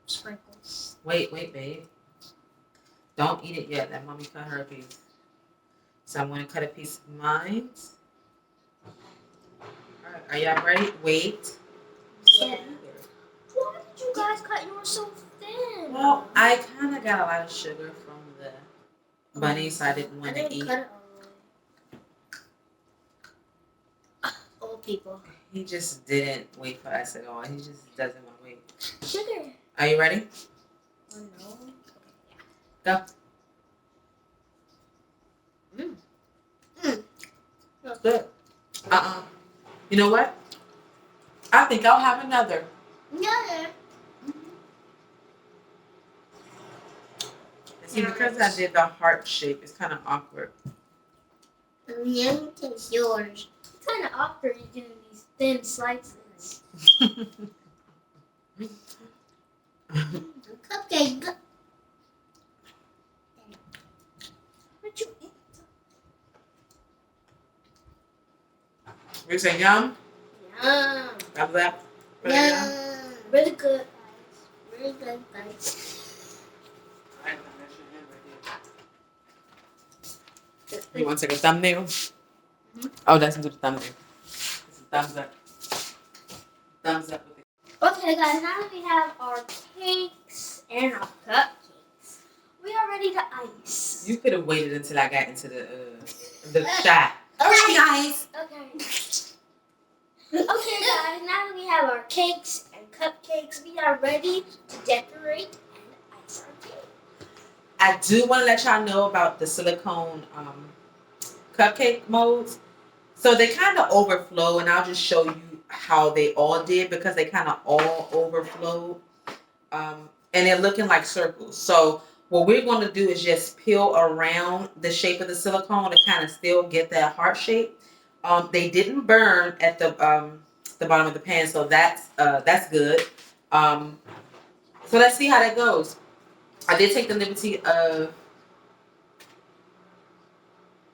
sprinkles. Wait, babe. Don't eat it yet. Let mommy cut her a piece. So I'm gonna cut a piece of mine. All right, are y'all ready? Wait. Yeah. Why did you guys cut yours so thin? Well, I kind of got a lot of sugar from the bunny, so I didn't want to didn't eat. cut it all the way. Old people. He just didn't wait for us at all. He just doesn't want to wait. Sugar. Are you ready? Oh no. Go. That's Good. You know what? I think I'll have another. Yeah. See, because I did the heart shape, it's kind of awkward. Yeah, it's yours. It's kind of awkward you doing these thin slices. Cupcake. Where'd you eat? We say yum. Yum. Thumbs up. Yeah. Really good, guys. Very good, guys. You want to take a thumbnail? Oh, that's into the thumbnail. It's a thumbs up. Thumbs up with it. Okay, guys, now that we have our cakes and our cupcakes, we are ready to ice. You could have waited until I got into the shot. Okay, guys. Okay. Okay, guys, now that we have our cakes and cupcakes, we are ready to decorate and ice our cake. I do want to let y'all know about the silicone cupcake molds. So they kind of overflow, and I'll just show you how they all did because they kind of all overflowed. And they're looking like circles. So what we're going to do is just peel around the shape of the silicone to kind of still get that heart shape. They didn't burn at the bottom of the pan, so that's good. So let's see how that goes. I did take the liberty of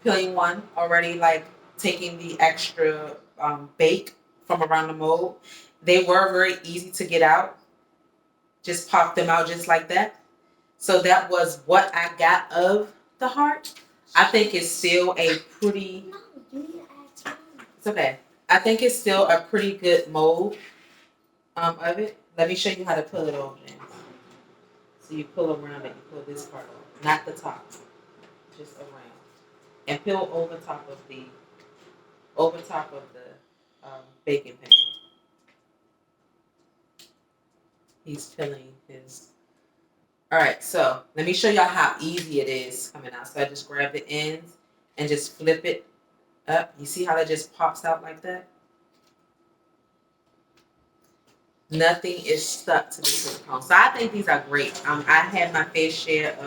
peeling one already, like taking the extra bake from around the mold. They were very easy to get out. Just pop them out just like that. So that was what I got of the heart. I think it's still a pretty... No, you need to add time. It's okay. I think it's still a pretty good mold of it. Let me show you how to pull it off, James. So you pull around it, you pull this part off. Not the top. Just around. And peel over top of the baking pan. He's peeling his. Alright, so let me show y'all how easy it is coming out. So I just grab the ends and just flip it up. You see how that just pops out like that? Nothing is stuck to the silicone. So I think these are great. I had my fair share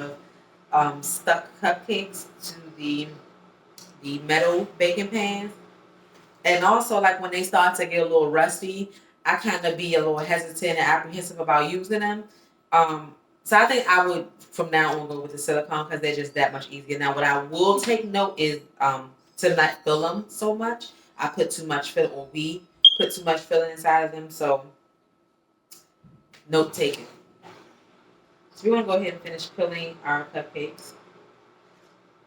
of stuck cupcakes to the metal baking pans. And also, like, when they start to get a little rusty, I kind of be a little hesitant and apprehensive about using them. So I think I would, from now on, go with the silicone because they're just that much easier. Now, what I will take note is to not fill them so much. I put too much filling, or we put too much filling inside of them. So, note taken. So we want to go ahead and finish peeling our cupcakes.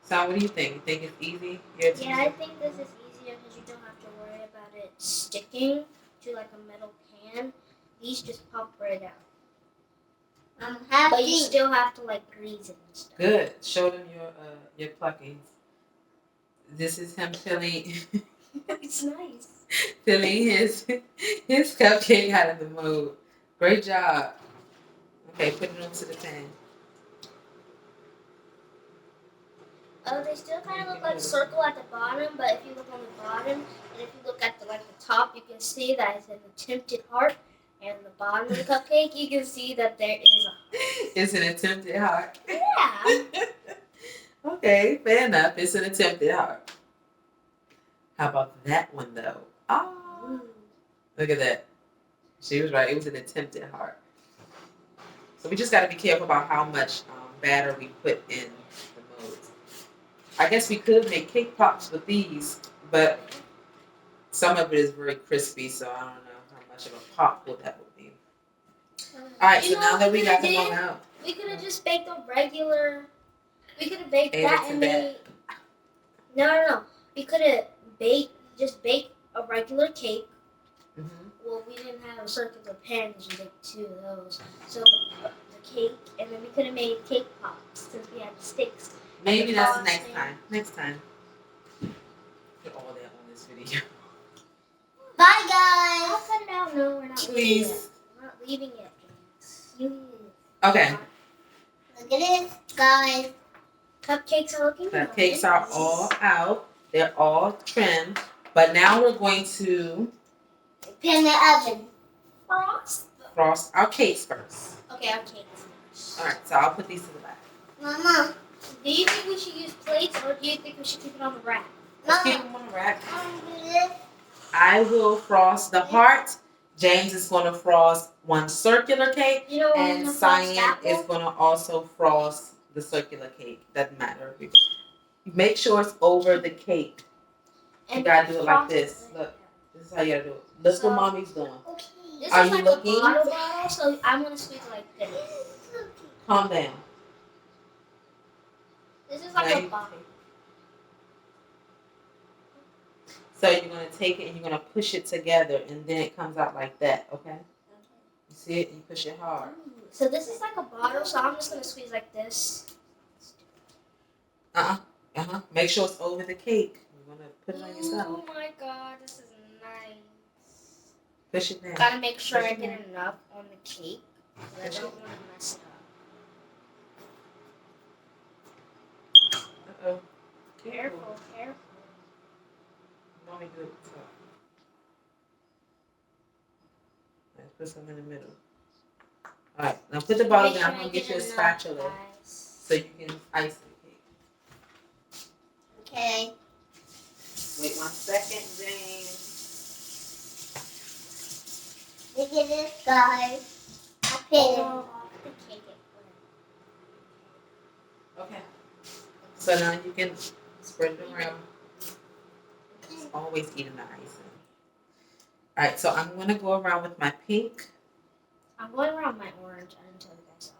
So, what do you think? You think it's easy? Yeah, I think this is easier because you don't have to worry about it sticking to like a metal pan. These just pop right out. I'm happy. But you still have to like grease it and stuff. Good. Show them your pluckings. This is him peeling It's nice. peeling his cupcake out of the mold. Great job. Okay, put it onto the pan. Oh, they still kind of look like circle at the bottom, but if you look on the bottom and if you look at the top, you can see that it's an attempted heart. And the bottom of the cupcake, you can see that there is a heart. It's an attempted heart. Yeah. Okay, fair enough. It's an attempted heart. How about that one though? Oh, look at that. She was right. It was an attempted heart. So we just got to be careful about how much batter we put in the molds. I guess we could make cake pops with these, but some of it is very crispy, so I don't know how much of a pop that would be. All right, You so know now that what we we got them did? all out, We could have just baked a regular We could have baked Add it that to and that. made. No. We could have baked a regular cake. Mhm. Well, we didn't have a circular pan because we baked 2 of those. So the cake, and then we could have made cake pops since we had the sticks. Maybe the that's the frosting. next time. Next time. Put all that on this video. Bye, I'll guys. cut it out. No, we're not leaving it. Please. We're not leaving it, James. Okay. Look at this, guys. Cupcakes are looking The nice. cakes are all out. They're all trimmed. But now we're going to Put in the oven. Frost. frost our cakes first. Okay, our cakes first. Alright, so I'll put these to the back. Mama. Do you think we should use plates or do you think we should keep it on the rack? Let's keep Mama. them on the rack. Do this. I will frost the heart. James is going to frost one circular cake. You know what I'm And gonna frost Cyan that is one? going to also frost the circular cake. Doesn't matter. Make sure it's over the cake. You gotta do it like frost this. it. Look. This is how you gotta do it. Look So- what mommy's doing. Okay. This Are is you like looking? a bottle, so I'm gonna squeeze it like this. Calm down. This is Now like a you bottle. So you're gonna take it and you're gonna push it together, and then it comes out like that. Okay. You see it? You push it hard. So this is like a bottle, so I'm just gonna squeeze like this. Make sure it's over the cake. You're gonna put it on yourself. Oh my god, this is nice. Push it down. Gotta make sure I Push it get enough on the cake. 'Cause I Push it. don't want to mess it up. Uh-oh. Careful. Mommy do it. So. Let's put some in the middle. All right. Now put the bottle Make down. sure I'm I gonna get you a enough, spatula guys. so you can ice the cake. Okay. Wait 1 second, James. Look at this, guys. I put it. Off the cake it Okay. So now you can spread it around. Just always eating the icing. All right. So I'm gonna go around with my pink. I'm going around my orange. I didn't tell you guys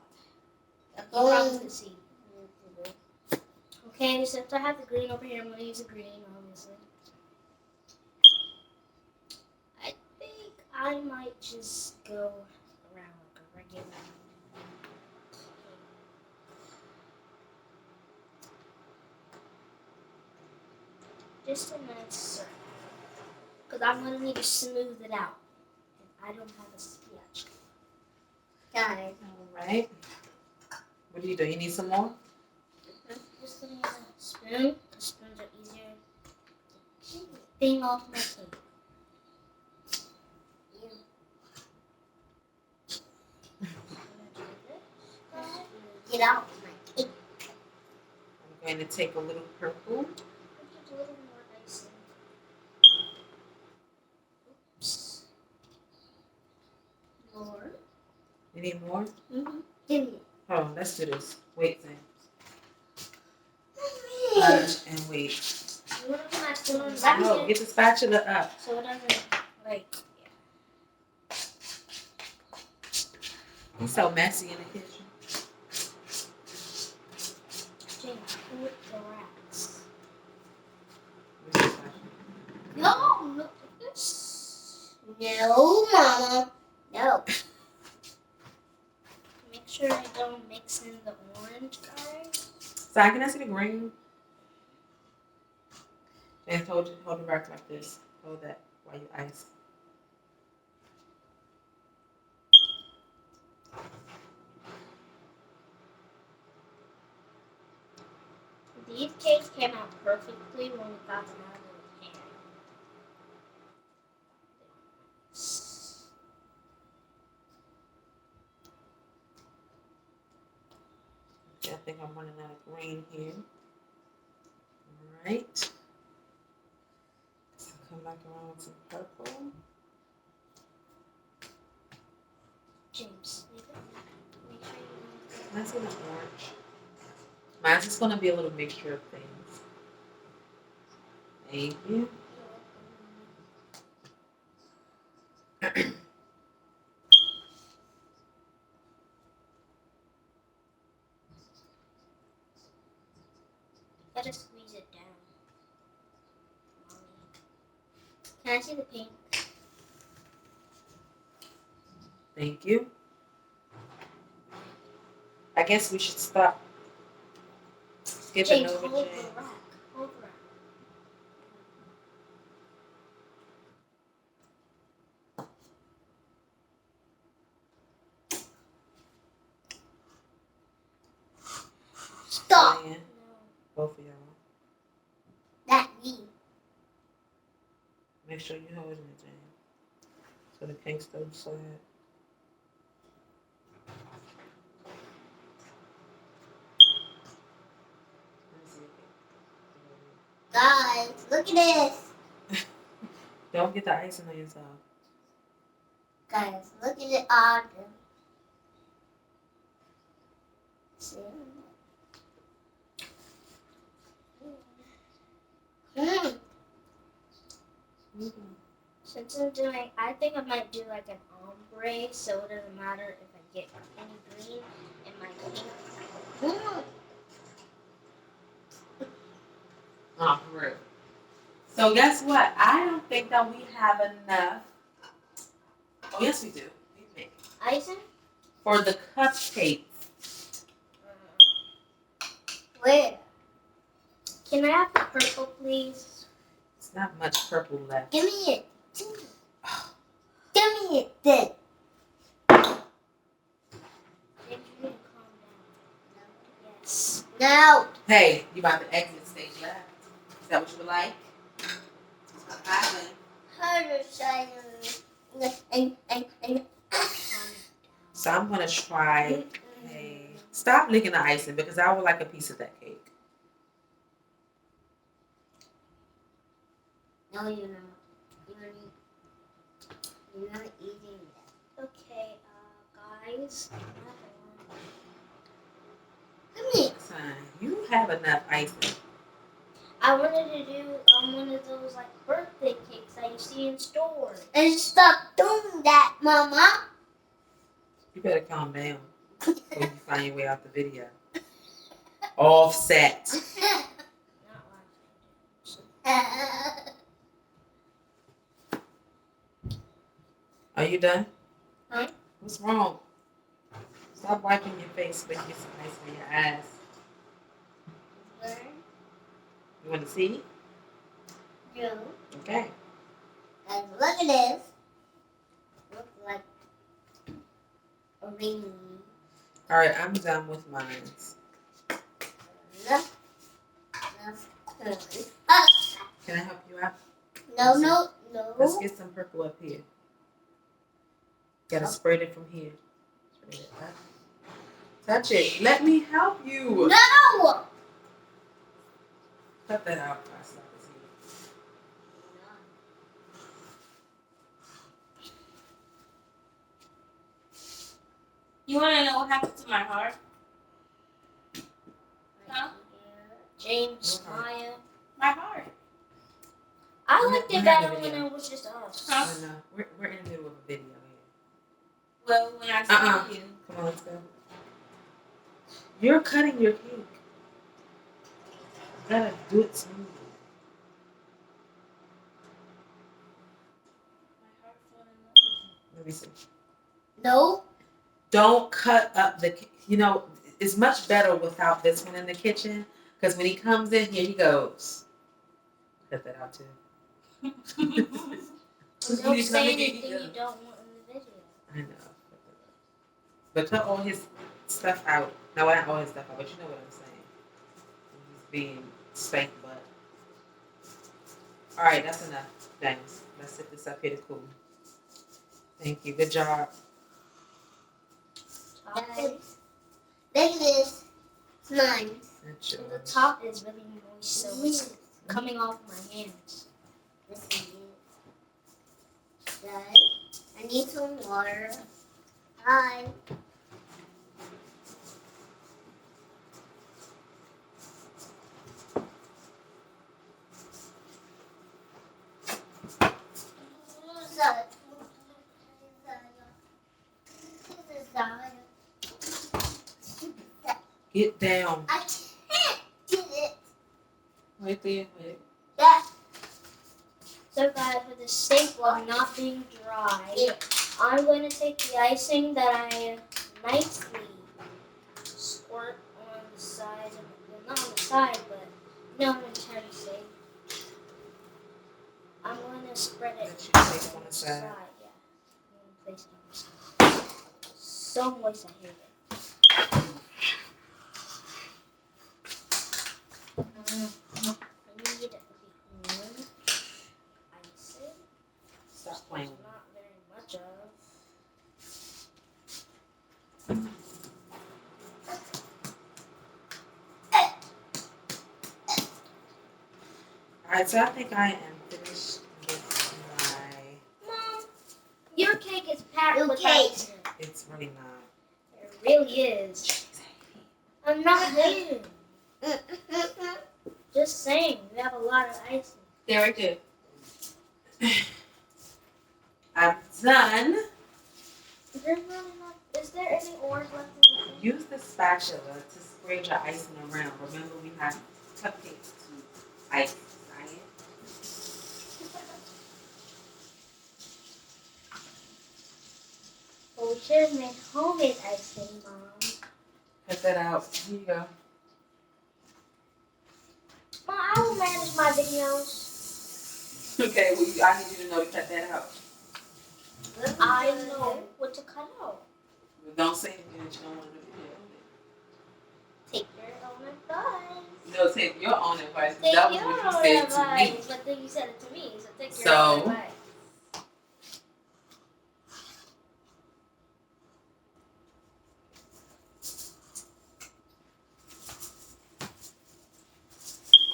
that. I'm going around with the seed. Okay, since I have the green over here, I'm going to use the green, obviously. I think I might just go around like a regular. Just a nice circle. Because I'm going to need to smooth it out. And I don't have a spatula. Guys. All right. What do you do? You need some more? Just gonna use a spoon. The spoons are easier to thing off my cake. Get out my cake. I'm going to take a little purple. Just a little more icing. Oops. More. You need more? Give me. Hold on. Let's do this. Wait, Sam. it. Hush and wait. You want to put my spoon on that No, get the spatula up. so it doesn't like. It's so messy in the kitchen. James, put the rats. Where's the spatula? No, look at this. No, Mama. No. Make sure I don't mix in the orange, guys. So can I see the green? And hold it back like this. Hold that while you ice. These cakes came out perfectly when we got them out of the pan. Okay, I think I'm running out of green here. Alright. So come back around with some purple. James, make sure you Mine's gonna be orange. Mine's just gonna be a little mixture of things. Thank you. Gotta squeeze it down. Can I see the pink? Thank you. I guess we should stop skipping James, over hold James. the rack. Hold the rack. Stop. Diane, No. both of y'all. That me. Make sure you're holding it, James. So the pink's don't slide. Let me see if Guys, look at this. Don't get the icing on yourself. Guys, look at it on them. See? Mm. Since I'm doing, I think I might do like an ombre, so it doesn't matter if I get any green in my pink. Mm. Oh, for real. So guess what? I don't think that we have enough. Oh, yes, we do. We make it. Icing? For the cupcakes. Where? Can I have the purple, please? It's not much purple left. Give me it. Give me it then. James, you need to calm down. Yes. No. Hey, you about to exit stage left. Is that what you would like? Harder side. And So I'm gonna try a stop licking the icing because I would like a piece of that cake. no, you're not. You're not eating that. Okay, guys. Come here. Son, you have enough icing. I wanted to do one of those like birthday cakes that you see in stores. And stop doing that, Mama. You better calm down before you find your way out the video. Offset. Not laughing. Are you done? Huh? What's wrong? Stop wiping your face with your ice on your eyes. You want to see? No. Okay. Guys, look at this. Looks like a ring. All right, I'm done with mine. Can I help you out? No. Let's get some purple up here. Gotta spread it from here. Spread it up. Touch it. Let me help you. No. Cut that out. I slap his head. You want to know what happened to my heart? Huh? James, Okay. Maya. My heart. I We're- liked we're it having better a when video. it was just us. Huh? Oh, no. We're in the middle of a video here. Well, when I saw you. Come on, let's go. You're cutting your cake. You gotta do it smoothly. My heart fell in love with you. Let me see. No. Don't cut up the. You know, it's much better without this one in the kitchen because when he comes in here, he goes. Cut that out too. Don't say anything you don't want in the video. I know. But cut all his stuff out. No, not all his stuff out, but you know what I'm saying. He's being spanked butt. Alright, that's enough. Thanks. Let's sit this up here to cool. Thank you. Good job. Guys, look at this. It's mine. That's So the yours. top is really moist, so it's coming off my hands. This is it. Guys, I need some water. Hi. Get down. I can't get it. right there. Wait. Yeah. So guys, for the sake of not being dry, I'm going to take the icing that I nicely squirt on the side. Well, not on the side, but you know what I'm trying to say. I'm going to spread it That you place it on the side. Yeah. I'm going to place it on the side. So moist, I hate it. I need the icing. Stop playing. Not very much of. Alright, so I think I am finished with my. Mom, your cake is packed Your with cake. icing. It's really not. It really is. I'm not kidding. Just saying, we have a lot of icing. They're right there. I'm done. Is there really not? Is there any orange left in the thing? Use the spatula to spread your icing around. Remember, we have cupcakes to ice. Right? Well, we should have made homemade icing, Mom. Cut that out. Here you go. Mom, I will manage my videos. Okay, well, I need you to know to cut that out. I know what to cut out. But don't say anything that you don't want to do. Take your own advice. No, take your own advice. Take That was your what own you said to me. advice. But then you said it to me, so take your So? own advice.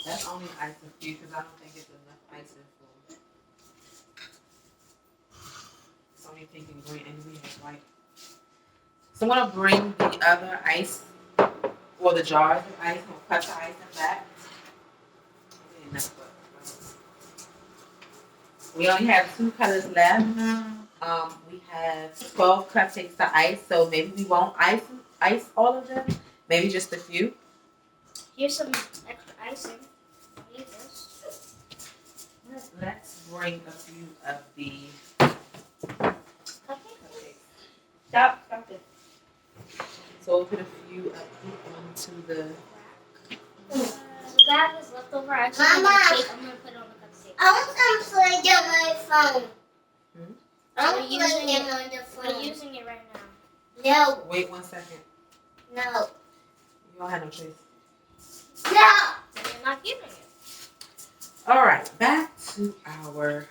That's only icing for you because I don't think it's enough icing for. It's only pink and green, and we have white. So I'm gonna bring the other ice, or the jars of ice, and we'll cut the icing back. Okay, that's what- We only have 2 colors left. We have 12 cupcakes to ice, so maybe we won't ice all of them. Maybe just a few. Here's some extra icing. I need this. Let's bring a few of the Okay. cupcakes. Stop it. So we'll put a few of these onto the. The bag is leftover icing. Mama. I'm gonna put it on the cupcake. I want some play on my phone. I We're want using play it. on the We're phone. using it right now. No, Wait 1 second. no, You don't have no choice. no. Then you're not giving it. All right, back to our.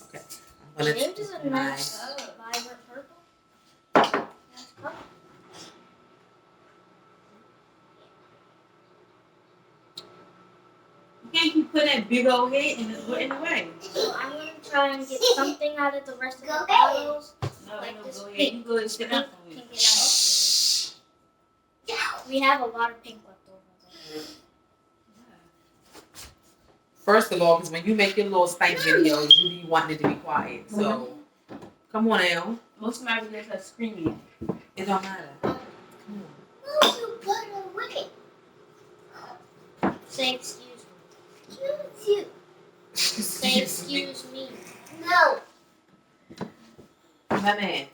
Okay, I'm gonna James is a take my. nice, vibrant purple. Nice color. You can't keep putting that big old head in the way. So I'm gonna try and get something out of the rest of Go the ahead. bottles. No, Like no, this go ahead. pink. You go ahead and sit down Pink for me. can get out. We have a lot of pink left over. First of all, because when you make your little stank videos, you be wanting it to be quiet. So, come on now. Most of my videos are screaming. It don't matter. Come on. No, you put away. Say excuse me. Excuse you. Say excuse me. No. My man,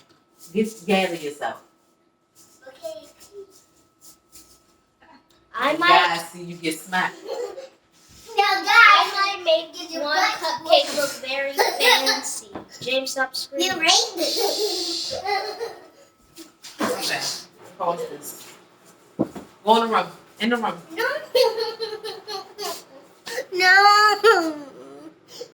gather yourself. Okay. I might. Guys, see you get smacked. Now, guys, I might make Did you one put- cupcake look very fancy. James, stop you screaming. rained it. Okay, pause this. Go in the room. In the room. No. No.